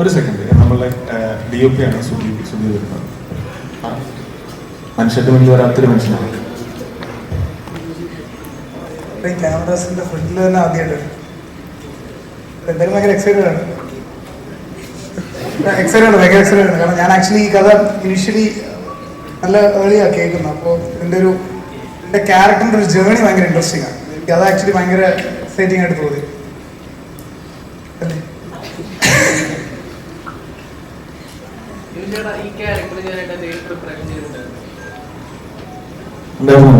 ഒരു സെക്കൻഡ്, നമ്മളുടെ DOP ആണ് സുധി വരുന്നത്. മനുഷ്യന്റെ മുന്നിൽ വരാത്തൊരു മനുഷ്യനാണ്. ക്യാമറാസിന്റെ ഫ്രണ്ടിൽ തന്നെ ആദ്യമായിട്ട് എന്തായാലും ഭയങ്കര എക്സൈറ്റഡ് ആണ്. ഭയങ്കര എക്സൈറ്റഡ് ആണ്. കാരണം ഞാൻ ആക്ച്വലി ഈ കഥ ഇനിഷ്യലി നല്ല ഏർലിയാണ് കേൾക്കുന്നത്. അപ്പോൾ എൻ്റെ ക്യാരക്ടറിൻ്റെ ഒരു ജേർണി ഭയങ്കര ഇൻട്രസ്റ്റിംഗ് ആണ്. എനിക്ക് അത് ആക്ച്വലി ഭയങ്കര എക്സൈറ്റിംഗ് ആയിട്ട് തോന്നി അല്ലേ.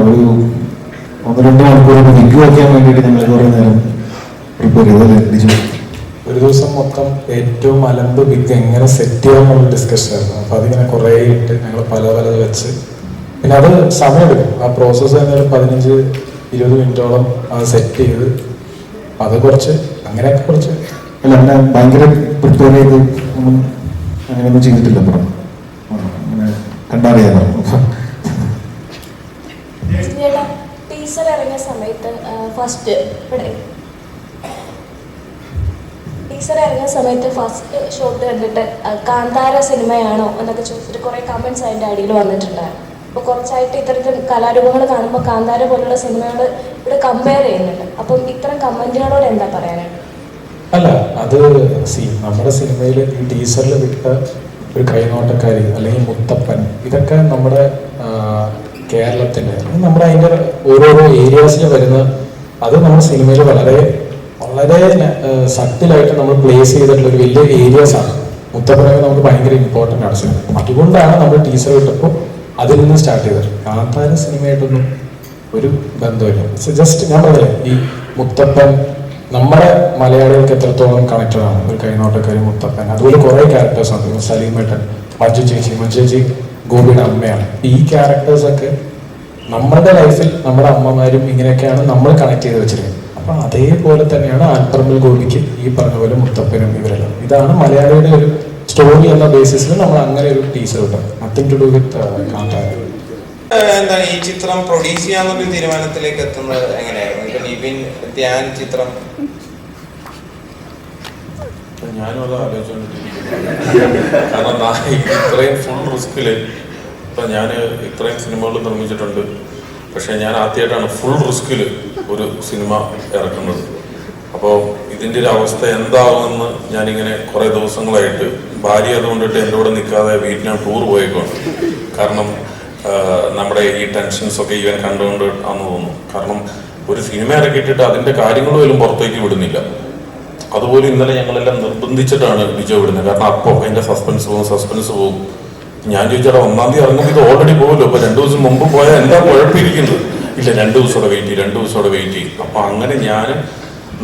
ഒരു 1-2 മണിക്കൂർ വിഗ് വയ്ക്കാൻ വേണ്ടിയിട്ട് ഞങ്ങൾ കുറേ നേരം പ്രിപ്പയർ ചെയ്തല്ലേ. ഒരു ദിവസം മൊത്തം ഏറ്റവും അലമ്പ് ബിഗ് എങ്ങനെ സെറ്റ് ചെയ്യാമെന്നുള്ള ഡിസ്കഷൻ ആയിരുന്നു. അപ്പോൾ അതിങ്ങനെ കുറേ ഇട്ട് ഞങ്ങൾ പലത് വെച്ച് പിന്നെ അത് സമയമെടുക്കും. ആ പ്രോസസ്സ് തന്നെ ഒരു 15-20 മിനിറ്റോളം അത് സെറ്റ് ചെയ്ത് അത് അങ്ങനെയൊക്കെ കുറച്ച് അല്ല അങ്ങനെ ഭയങ്കര പ്രിപ്പയർ ചെയ്ത് ഒന്നും അങ്ങനെയൊന്നും ചെയ്തിട്ടില്ല. അപ്പുറം അങ്ങനെ കണ്ടറിയാലോ. ടീസർ ഇറങ്ങിയ സമയത്ത് ഫസ്റ്റ് ഷോട്ട് കണ്ടിട്ട് കാന്താര സിനിമയാണോ എന്നൊക്കെ ചോദിച്ചിട്ട് കുറേ കമൻറ്റ്സ് അതിൻ്റെ അടിയിൽ വന്നിട്ടുണ്ടായിരുന്നു. അപ്പോൾ കുറച്ചായിട്ട് ഇത്തരത്തിൽ കലാരൂപങ്ങൾ കാണുമ്പോൾ കാന്താര പോലുള്ള സിനിമകൾ ഇവിടെ കമ്പയർ ചെയ്യുന്നുണ്ട്. അപ്പം ഇത്തരം കമൻറ്റുകളോട് എന്താ പറയാനായിട്ട്? അല്ല, അത് നമ്മുടെ സിനിമയിൽ ഈ ടീസറിൽ വിട്ട ഒരു കൈനോട്ടക്കാരി അല്ലെങ്കിൽ മുത്തപ്പൻ, ഇതൊക്കെ നമ്മുടെ കേരളത്തിൻ്റെ നമ്മുടെ അതിൻ്റെ ഓരോരോ ഏരിയാസിൽ വരുന്ന അത് നമ്മുടെ സിനിമയിൽ വളരെ സട്ടിലായിട്ട് നമ്മൾ പ്ലേസ് ചെയ്തിട്ടുള്ള ഒരു വലിയ ഏരിയാസാണ്. മുത്തപ്പനൊക്കെ നമുക്ക് ഭയങ്കര ഇമ്പോർട്ടൻ്റ് ആണ് സിനിമ. അതുകൊണ്ടാണ് നമ്മൾ ടീസർ വിട്ടപ്പോൾ അതിൽ നിന്ന് സ്റ്റാർട്ട് ചെയ്തത്. കാന്താര സിനിമയായിട്ടൊന്നും ഒരു ബന്ധമില്ല. ജസ്റ്റ് ഞാൻ പറഞ്ഞില്ലേ, ഈ മുത്തപ്പൻ നമ്മുടെ മലയാളികൾക്ക് എത്രത്തോളം കണക്റ്റഡ് ആണ്. ഒരു കൈനോട്ടക്കാരി മുത്തപ്പൻ, അതുപോലെ കുറേ ക്യാരക്ടേഴ്സ് ഉണ്ട്. സലീമേട്ടൻ, മഞ്ജു ചേച്ചി ഗോപിയുടെ അമ്മയാണ്. ഈ ക്യാരക്ടേഴ്സൊക്കെ നമ്മുടെ ലൈഫിൽ നമ്മുടെ അമ്മമാരും ഇങ്ങനെയൊക്കെയാണ് നമ്മൾ കണക്ട് ചെയ്ത് വെച്ചിരിക്കുന്നത്. അപ്പം അതേപോലെ തന്നെയാണ് ആൽപ്പറമ്പിൽ ഗോപിക്ക് ഈ പറഞ്ഞ പോലെ മുത്തപ്പനും ഇവരെല്ലാം. ഇതാണ് മലയാളിയുടെ ഒരു സ്റ്റോറി എന്ന ബേസിസിൽ നമ്മൾ അങ്ങനെ ഒരു ടീച്ചർ കിട്ടും. Nothing to do with Kantara. എന്താണ് ഈ ചിത്രം പ്രൊഡ്യൂസ് ചെയ്യാന്നൊരു തീരുമാനത്തിലേക്ക് എത്തുന്നത് എങ്ങനെയായിരുന്നു? ഇപ്പൊ നിവിൻ ധ്യാൻ ചിത്രം ഞാനും അത് ആലോചിച്ചുകൊണ്ടിരിക്കുന്നു. കാരണം ഇത്രയും ഫുൾ റിസ്കിൽ ഇപ്പം ഞാൻ ഇത്രയും സിനിമകൾ നിർമ്മിച്ചിട്ടുണ്ട്. പക്ഷേ ഞാൻ ആദ്യമായിട്ടാണ് ഫുൾ റിസ്കിൽ ഒരു സിനിമ ഇറക്കുന്നത്. അപ്പോൾ ഇതിൻ്റെ ഒരു അവസ്ഥ എന്താകുമെന്ന് ഞാനിങ്ങനെ കുറേ ദിവസങ്ങളായിട്ട് ഭാര്യ അതുകൊണ്ടിട്ട് എൻ്റെ കൂടെ നിൽക്കാതെ വീട്ടിൽ ടൂർ പോയേക്കാണ്. കാരണം നമ്മുടെ ഈ ടെൻഷൻസൊക്കെ ഇവൻ കണ്ടുകൊണ്ട് ആണെന്ന് തോന്നുന്നു. കാരണം ഒരു സിനിമ ഇറക്കിയിട്ടിട്ട് അതിൻ്റെ കാര്യങ്ങൾ പോലും പുറത്തേക്ക് വിടുന്നില്ല. അതുപോലെ ഇന്നലെ ഞങ്ങളെല്ലാം നിർബന്ധിച്ചിട്ടാണ് വിജയ് വിടുന്നത്. കാരണം അപ്പോൾ അതിൻ്റെ സസ്പെൻസ് പോകും. ഞാൻ ചോദിച്ചാൽ 1-ാം തീയതി ഇറങ്ങുമ്പോൾ ഇത് ഓൾറെഡി പോകുമല്ലോ. ഇപ്പോൾ 2 ദിവസം മുമ്പ് പോയാൽ എന്താ കുഴപ്പമിരിക്കുന്നത്? ഇല്ല, 2 ദിവസത്തോടെ വെയിറ്റ് ചെയ്യും. അപ്പം അങ്ങനെ ഞാൻ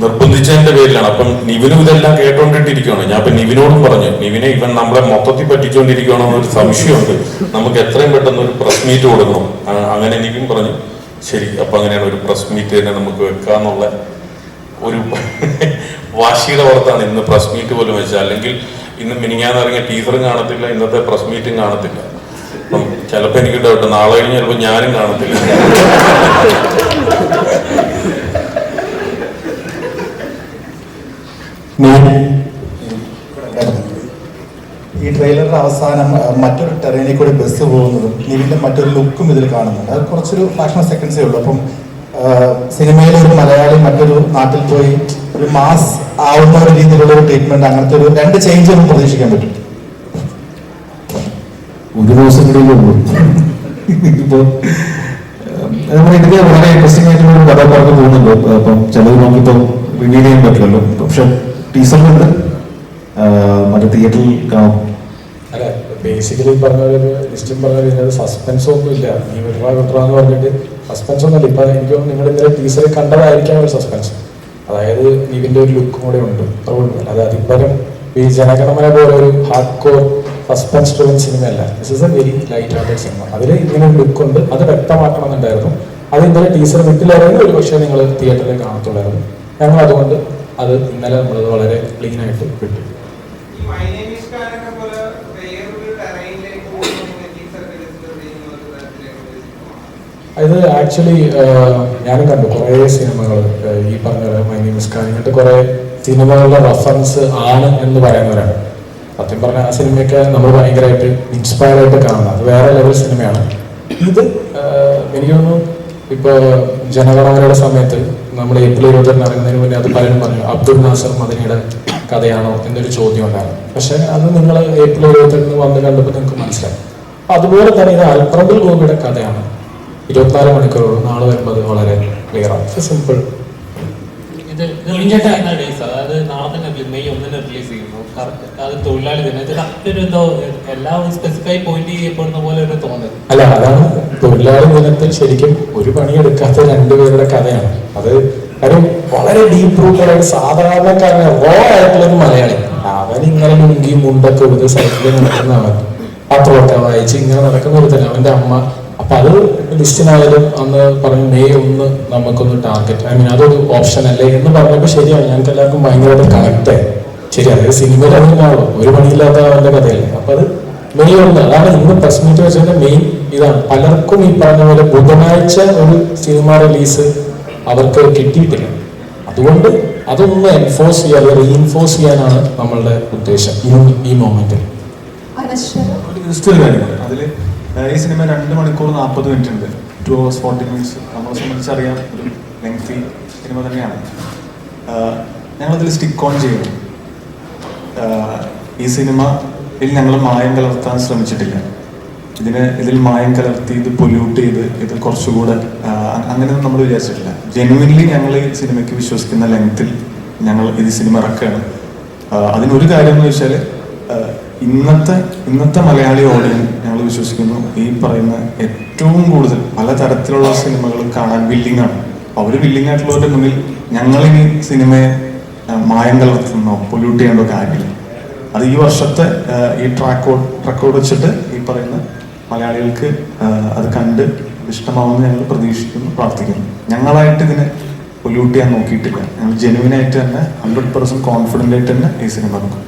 നിർബന്ധിച്ചതിൻ്റെ പേരിലാണ്. അപ്പം നിവിനും ഇതെല്ലാം കേട്ടോണ്ടിട്ടിരിക്കുകയാണ്. ഞാൻ ഇപ്പം നിവിനോടും പറഞ്ഞു, നിവിനെ ഇവൻ നമ്മളെ മൊത്തത്തിൽ പറ്റിച്ചുകൊണ്ടിരിക്കുകയാണെന്നൊരു സംശയമുണ്ട്, നമുക്ക് എത്രയും പെട്ടെന്ന് ഒരു പ്രസ് മീറ്റ് കൊടുക്കണം. അങ്ങനെ നിവിൻ പറഞ്ഞു ശരി, അപ്പം അങ്ങനെയാണ് ഒരു പ്രസ് മീറ്റ് തന്നെ നമുക്ക് വെക്കാന്നുള്ള ഒരു വാശിയുടെ പുറത്താണ് ഇന്ന് പ്രസ് മീറ്റ് പോലും വെച്ചത്. അല്ലെങ്കിൽ ഇന്ന് മിനിങ്ങാന്നിറങ്ങിയ ടീച്ചറും കാണത്തില്ല, ഇന്നത്തെ പ്രസ് മീറ്റും കാണത്തില്ല. അപ്പം ചിലപ്പോൾ എനിക്ക് ഡൗട്ട്, നാളെ കഴിഞ്ഞ് ചിലപ്പോൾ ഞാനും കാണത്തില്ല. ഈ ട്രെയിലറിന്റെ അവസാനം മറ്റൊരു ടെറേനിൽ കൂടി ബസ് പോകുന്നതും നിവിന്റെ മറ്റൊരു ലുക്കും ഇതിൽ കാണുന്നുണ്ട്. അത് കുറച്ചൊരു ഫ്രാക്ഷൻ സെക്കൻഡ്സേ ഉള്ളൂ. അപ്പം സിനിമയിലെ ഒരു മലയാളി മറ്റൊരു നാട്ടിൽ പോയി ഒരു മാസ് ആവുന്ന ഒരു രീതിയിലുള്ള ഒരു ട്രീറ്റ്മെന്റ്, അങ്ങനത്തെ ഒരു 2 ചേഞ്ച് ഒന്നും പ്രതീക്ഷിക്കാൻ പറ്റും. ഒരു ദിവസം കൂടി ഇപ്പോ നമ്മൾ ഇതിന് വളരെ ഇൻട്രസ്റ്റിംഗ് ആയിട്ടുള്ള ഒരു കഥ പറഞ്ഞു പോകുന്നുണ്ടോ. അപ്പം ചിലത് നമുക്കിപ്പോൾ റിവീൽ ചെയ്യാൻ പറ്റില്ലല്ലോ. പക്ഷെ ടീച്ചറിലുണ്ട്, മറ്റേ തിയേറ്ററിൽ കാണാം. അല്ല, ബേസിക്കലി പറഞ്ഞ ലിസ്റ്റും പറഞ്ഞാൽ സസ്പെൻസ് ഒന്നും ഇല്ല. നീ വിട്രാന്ന് പറഞ്ഞിട്ട് സസ്പെൻസ് ഒന്നുമില്ല. ഇപ്പം എനിക്ക് നിങ്ങൾ ഇന്നലെ ടീച്ചറെ കണ്ടതായിരിക്കാം ഒരു സസ്പെൻസ്. അതായത് ഇതിൻ്റെ ഒരു ലുക്കും കൂടെ ഉണ്ട്, അതുകൊണ്ട് അത് അതിപ്പരം ഈ ജനഗണമന പോലെ ഒരു ഹാർഡ് കോർ സസ്പെൻസ് ഡ്രിവൻ സിനിമയല്ല. This is a very light hearted cinema. അതിൽ ഇങ്ങനെ ഒരു ലുക്കുണ്ട്, അത് വ്യക്തമാക്കണം എന്നുണ്ടായിരുന്നു. അത് ഇന്നലെ ടീച്ചർ വിട്ടിലായിരുന്നു, ഒരു പക്ഷേ നിങ്ങൾ തിയേറ്ററിൽ കാണത്തുള്ളായിരുന്നു. ഞങ്ങൾ അതുകൊണ്ട് അത് ഇന്നലെ നമ്മളത് വളരെ ക്ലീൻ ആയിട്ട് വിട്ടു. ഇത് ആക്ച്വലി ഞാനും കണ്ടു കുറേ സിനിമകൾ, ഈ പറഞ്ഞ മൈ നെയിം ഈസ് ഖാൻ, ഇങ്ങനത്തെ കുറേ സിനിമകളുടെ റെഫറൻസ് ആണ് എന്ന് പറയുന്നവരാണ്. സത്യം പറഞ്ഞാൽ ആ സിനിമയൊക്കെ നമ്മൾ ഭയങ്കരമായിട്ട് ഇൻസ്പയർ ആയിട്ട് കാണുന്നത്, അത് വേറെ ലെവൽ സിനിമയാണ്. ഇത് എനിക്ക് തോന്നുന്നു ഇപ്പോൾ ജനഗണമനയുടെ സമയത്ത് നമ്മൾ April 22 ഇറങ്ങുന്നതിന് മുന്നേ അത് പലരും പറഞ്ഞു അബ്ദുൽ നാസർ മദനിയുടെ കഥയാണോ എന്നൊരു ചോദ്യം ഉണ്ടായിരുന്നു. പക്ഷെ അത് നിങ്ങൾ April 22 വന്ന് കണ്ടപ്പോൾ നിങ്ങൾക്ക് മനസ്സിലായി. അതുപോലെ തന്നെ ഇത് അൽപ്രബൽ ഗോപിയുടെ കഥയാണ്. 24 മണിക്കൂറുള്ളൂ. നാളെ വരുമ്പോൾ അത് വളരെ ക്ലിയർ ആണ്. സിമ്പിൾ. ഇത് റിലീസ് ചെയ്യുന്ന ഡേയ്സ്, അതായത് നാളെ തന്നെ May 1 റിലീസ് ചെയ്യുന്നു. കറക്റ്റ് അത് തൊഴിലാളി ദിനം. ഇത് കറക്റ്റ് ഒരു എന്തോ എല്ലാം സ്പെസിഫൈ പോയിന്റ് ചെയ്യപ്പെടുന്ന പോലെ ഒരു തോന്നൽ. അല്ല, അതാണ് തൊഴിലാളി ദിനത്തിൽ ശരിക്കും ഒരു പണിയെടുക്കാത്ത രണ്ടുപേരുടെ കഥയാണ് അത്. കാര്യം വളരെ ഡീപ്പ് റൂട്ടായിട്ട് സാധാരണക്കാരനെ റോ ആയിട്ടുള്ള ഒരു മലയാളി, അവൻ ഇങ്ങനെ മുങ്കി മുണ്ടൊക്കെ എടുത്ത് സൈക്കിളിൽ നടക്കുന്നവൻ, പത്രമൊക്കെ വായിച്ച് ഇങ്ങനെ നടക്കുന്ന ഒരു തന്നെ അവന്റെ അമ്മ. അപ്പൊ അത് ലിസ്റ്റിനായാലും അന്ന് പറഞ്ഞു May 1 നമുക്കൊന്ന് ടാർഗറ്റ്, ഐ മീൻ അതൊരു ഓപ്ഷൻ അല്ലേ എന്ന് പറഞ്ഞപ്പോൾ ശരിയാണ്, ഞങ്ങൾക്ക് എല്ലാവർക്കും ഭയങ്കരമായിട്ട് കണക്ട് ആയി. ശരി, അതായത് സിനിമയിൽ അതിനാണല്ലോ ഒരു പണിയില്ലാത്ത അവന്റെ കഥയല്ലേ. അപ്പൊ അത് May 1 അതാണ് ഇന്ന് പ്രസ് മീറ്റ് വെച്ചതിന്റെ മെയിൻ ഇതാണ്. പലർക്കും ഈ പറഞ്ഞ പോലെ ബുധനാഴ്ച ഒരു സിനിമ റിലീസ് അവർക്ക് കിട്ടിയിട്ടില്ല. അതുകൊണ്ട് അതൊന്ന് എൻഫോഴ്സ് ചെയ്യാൻ, റീഇൻഫോഴ്സ് ചെയ്യാനാണ് നമ്മളുടെ ഉദ്ദേശം ഈ മൊമെന്റിൽ. ജസ്റ്റ് ഒരു കാര്യം, അതിൽ ഈ സിനിമ 2 മണിക്കൂർ 40 മിനിറ്റ് ഉണ്ട്. 2 hours 40 minutes നമ്മളെ സംബന്ധിച്ചറിയാം ഒരു ലെങ്തി സിനിമ തന്നെയാണ്. ഞങ്ങളതിൽ സ്റ്റിക്ക് ഓൺ ചെയ്യണം. ഈ സിനിമയിൽ ഞങ്ങൾ മായം കലർത്താൻ ശ്രമിച്ചിട്ടില്ല. ഇതിൽ മായം കലർത്തി ഇത് പൊല്യൂട്ട് ചെയ്ത് ഇത് കുറച്ചുകൂടെ അങ്ങനെയൊന്നും നമ്മൾ വിചാരിച്ചിട്ടില്ല. ജെനുവിൻലി ഞങ്ങൾ ഈ സിനിമയ്ക്ക് വിശ്വസിക്കുന്ന ലെങ്ത്തിൽ ഞങ്ങൾ ഇത് സിനിമ ഇറക്കുകയാണ്. അതിനൊരു കാര്യം എന്ന് വെച്ചാൽ ഇന്നത്തെ മലയാളി ഓഡിയൻസ് ഞങ്ങൾ വിശ്വസിക്കുന്നു ഈ പറയുന്ന ഏറ്റവും കൂടുതൽ പലതരത്തിലുള്ള സിനിമകൾ കാണാൻ വില്ലിംഗ് ആണ്. അവർ വില്ലിംഗ് ആയിട്ടുള്ളവരുടെ മുന്നിൽ ഞങ്ങളിനി സിനിമയെ മായം കലർത്തുന്നോ പൊല്യൂട്ട് ചെയ്യേണ്ടോ കാര്യമില്ല. അത് ഈ വർഷത്തെ ഈ ട്രാക്കോട് വെച്ചിട്ട് ഈ പറയുന്ന മലയാളികൾക്ക് അത് കണ്ട് ഇഷ്ടമാവുമെന്ന് ഞങ്ങൾ പ്രതീക്ഷിക്കുന്നു, പ്രാർത്ഥിക്കുന്നു. ഞങ്ങളായിട്ട് ഇതിനെ പൊല്യൂട്ട് ചെയ്യാൻ നോക്കിയിട്ടില്ല. ഞങ്ങൾ ജെനുവിനായിട്ട് തന്നെ 100% കോൺഫിഡൻ്റ് ആയിട്ട് തന്നെ ഈ സിനിമ നോക്കും.